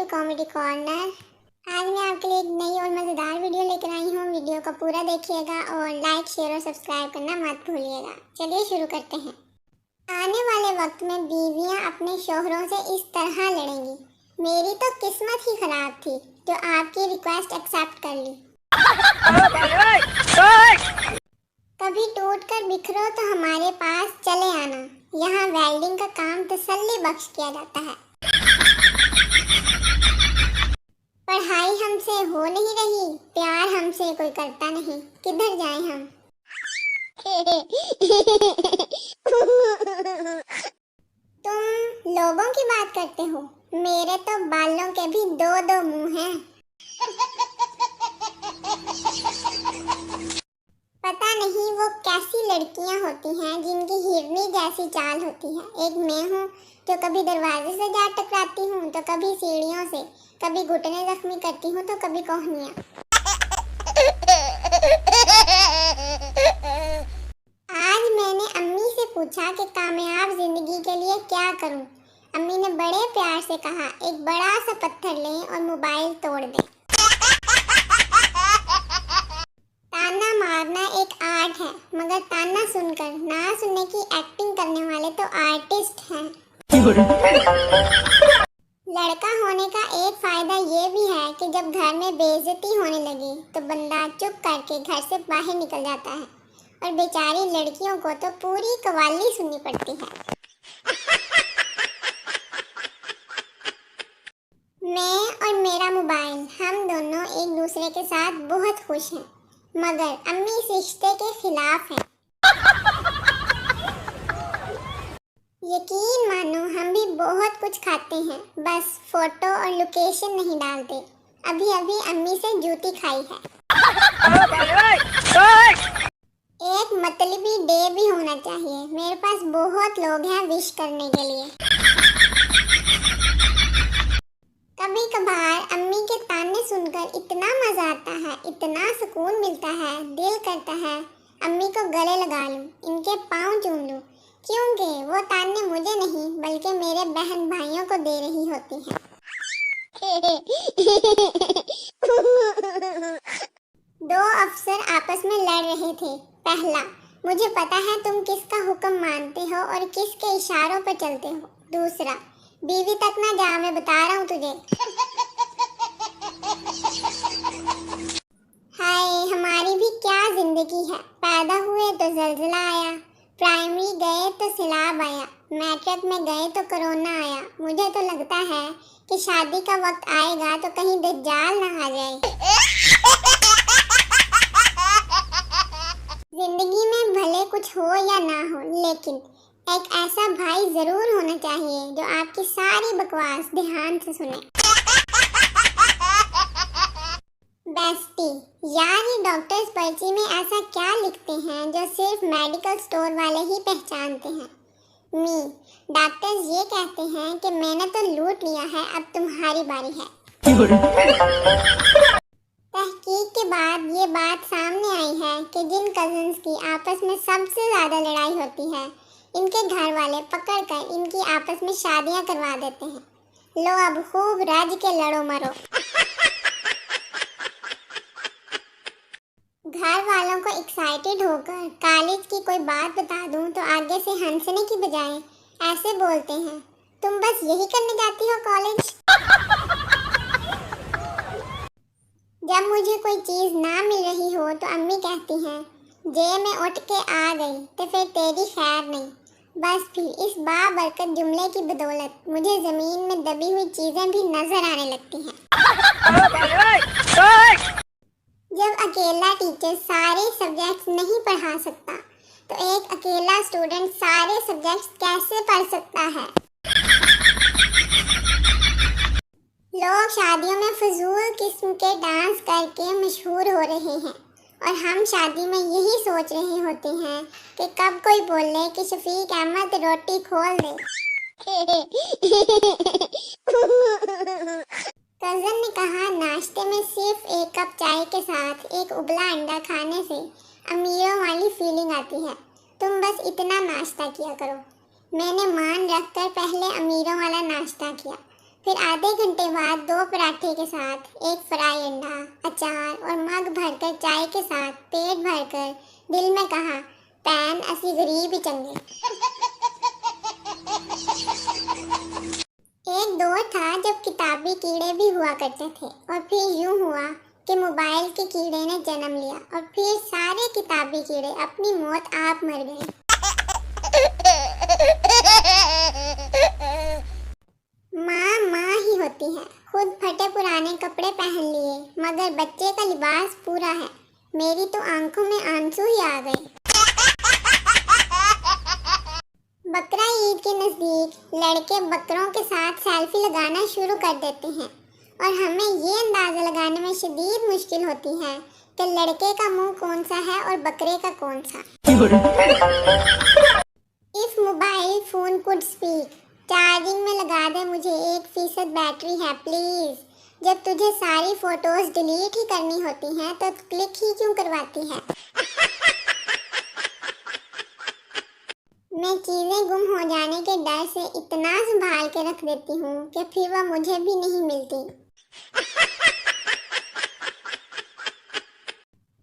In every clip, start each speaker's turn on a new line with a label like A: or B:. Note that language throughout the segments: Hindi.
A: To comedy corner. आज मैं आपके लिए एक नई और मज़ेदार वीडियो लेकर आई हूँ। वीडियो को पूरा देखिएगा और लाइक, शेयर और सब्सक्राइब करना मत भूलिएगा। चलिए शुरू करते हैं। आने वाले वक्त में बीवियाँ अपने शौहरों से इस तरह लड़ेंगी। मेरी तो किस्मत ही खराब थी जो आपकी रिक्वेस्ट एक्सेप्ट कर ली। कभी टूट कर बिखरो तो हमारे पास चले आना। यहाँ वेल्डिंग का काम तसल्ली बख्श किया जाता है। पढ़ाई हमसे हो नहीं रही, प्यार हमसे कोई करता नहीं, किधर जाएं हम। तुम लोगों की बात करते हो, मेरे तो बालों के भी दो दो मुंह हैं। पता नहीं वो कैसी लड़कियां होती हैं जिनकी हिरनी जैसी चाल होती है। एक मैं हूँ जो कभी दरवाजे से जा टकराती हूँ तो कभी सीढ़ियों से, कभी घुटने जख्मी करती हूँ तो कभी कोहनियाँ। आज मैंने अम्मी से पूछा कि कामयाब जिंदगी के लिए क्या करूँ। अम्मी ने बड़े प्यार से कहा, एक बड़ा सा पत्थर लें और मोबाइल तोड़ दें। ताना मारना एक आर्ट है, मगर ताना सुनकर ना सुनने की एक्टिंग करने वाले तो आर्टिस्ट हैं। लड़का होने का एक फायदा ये भी है कि जब घर में बेइज्जती होने लगे तो बंदा चुप करके घर से बाहर निकल जाता है और बेचारी लड़कियों को तो पूरी कव्वाली सुननी पड़ती है। मैं और मेरा मोबाइल, हम दोनों एक दूसरे के साथ बहुत खुश हैं, मगर अम्मी इस रिश्ते के खिलाफ है। यकीन मानो हम भी बहुत कुछ खाते हैं, बस फोटो और लोकेशन नहीं डालते। अभी अभी अम्मी से जूती खाई है। एक मतलबी डे भी होना चाहिए। मेरे पास बहुत लोग हैं विश करने के लिए। कभी कभार अम्मी के ताने सुनकर इतना मजा आता है, इतना सुकून मिलता है, दिल करता है अम्मी को गले लगा लूं, इनके पाँव चूम लूं, क्योंकि वो ताने मुझे नहीं बल्कि मेरे बहन भाइयों को दे रही होती हैं। दो अफसर आपस में लड़ रहे थे। पहला, मुझे पता है तुम किसका हुक्म मानते हो और किसके इशारों पर चलते हो। दूसरा, बीवी तक ना जा, मैं बता रहा हूँ तुझे। हाय, हमारी भी क्या जिंदगी है। पैदा हुए तो जल्जला आया, प्राइमरी गए तो सैलाब आया, मैट्रिक में गए तो कोरोना आया। मुझे तो लगता है कि शादी का वक्त आएगा तो कहीं दज्जाल ना आ जाए। जिंदगी में भले कुछ हो या ना हो, लेकिन एक ऐसा भाई जरूर होना चाहिए जो आपकी सारी बकवास ध्यान से सुने। बेस्टी, यार ये डॉक्टर्स पर्ची में ऐसा क्या लिखते हैं जो सिर्फ मेडिकल स्टोर वाले ही पहचानते हैं। मी, डॉक्टर्स ये कहते हैं कि मैंने तो लूट लिया है, अब तुम्हारी बारी है। तहकीक के बाद ये बात सामने आई है कि जिन कजिन्स की आपस में सबसे ज्यादा लड़ाई होती है, इनके घर वाले पकड़कर इनकी आपस में शादियां करवा देते हैं। लो अब खूब राज के लड़ो मरो। घर वालों को एक्साइटेड होकर कॉलेज की कोई बात बता दूं तो आगे से हंसने की बजाय ऐसे बोलते हैं, तुम बस यही करने जाती हो कॉलेज। जब मुझे कोई चीज़ ना मिल रही हो तो अम्मी कहती हैं, जे मैं उठ के आ गई तो फिर तेरी खैर नहीं। बस फिर इस बाबरकत जुमले की बदौलत मुझे ज़मीन में दबी हुई चीज़ें भी नजर आने लगती हैं। जब अकेला टीचर सारे सब्जेक्ट्स नहीं पढ़ा सकता तो एक अकेला स्टूडेंट सारे सब्जेक्ट्स कैसे पढ़ सकता है। लोग शादियों में फजूल किस्म के डांस करके मशहूर हो रहे हैं और हम शादी में यही सोच रहे होते हैं कि कब कोई बोले कि शफीक अहमद रोटी खोल दे। कज़न ने कहा, नाश्ते में सिर्फ एक कप चाय के साथ एक उबला अंडा खाने से अमीरों वाली फीलिंग आती है, तुम बस इतना नाश्ता किया करो। मैंने मान रखकर पहले अमीरों वाला नाश्ता किया, फिर आधे घंटे बाद 2 पराठे के साथ एक फ्राई अंडा, अचार और मग भरकर चाय के साथ पेट भरकर दिल में कहा, पैन असी गरीब ही चंगे। एक दौर था जब किताबी कीड़े भी हुआ करते थे और फिर यूं हुआ कि मोबाइल के कीड़े ने जन्म लिया और फिर सारे किताबी कीड़े अपनी मौत आप मर गए। माँ माँ ही होती है। खुद फटे पुराने कपड़े पहन लिए मगर बच्चे का लिबास पूरा है। मेरी तो आंखों में आंसू ही आ गए। बकरा ईद के नजदीक लड़के बकरों के साथ सेल्फी लगाना शुरू कर देते हैं और हमें ये अंदाजा लगाने में शदीद मुश्किल होती है कि लड़के का मुंह कौन सा है और बकरे का कौन सा। If mobile phone could speak, charging में लगा दे मुझे 1% बैटरी है प्लीज। जब तुझे सारी फोटोज डिलीट ही करनी होती हैं तो क्लिक ही क्यों करवाती है। मैं चीजें गुम हो जाने के डर से इतना संभाल के रख देती हूँ कि फिर वह मुझे भी नहीं मिलती।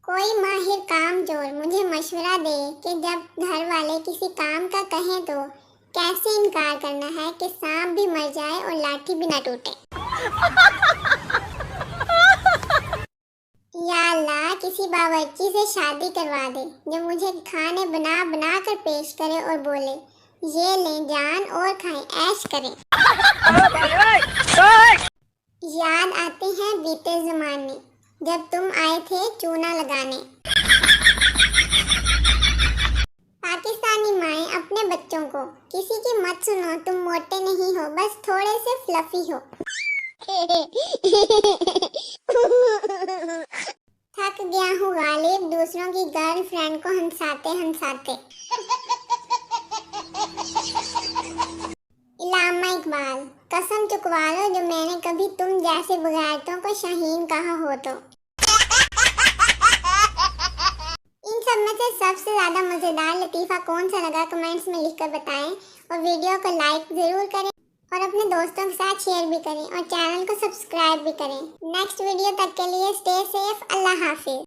A: कोई माहिर कामचोर मुझे मशवरा दे कि जब घर वाले किसी काम का कहें तो कैसे इनकार करना है कि सांप भी मर जाए और लाठी भी ना टूटे। या अल्लाह, किसी बावर्ची से शादी करवा दे जो मुझे खाने बना बना कर पेश करे और बोले, ये लें जान और खाएं ऐश करें। याद आते हैं बीते जमाने जब तुम आए थे चूना लगाने। पाकिस्तानी माएँ अपने बच्चों को, किसी की मत सुनो, तुम मोटे नहीं हो, बस थोड़े से फ्लफी हो। थक गया हूँ गालिब दूसरों की गर्लफ्रेंड को हंसाते हंसाते। इलामा इकबाल, कसम चुकवा लो जो मैंने कभी तुम जैसे बगैरतों को शाहीन कहा हो तो। इन सब में से सबसे ज्यादा मजेदार लतीफा कौन सा लगा कमेंट्स में लिखकर बताएं और वीडियो को लाइक जरूर करें और अपने दोस्तों के साथ शेयर भी करें और चैनल को सब्सक्राइब भी करें। नेक्स्ट वीडियो तक के लिए स्टे सेफ। अल्लाह हाफिज।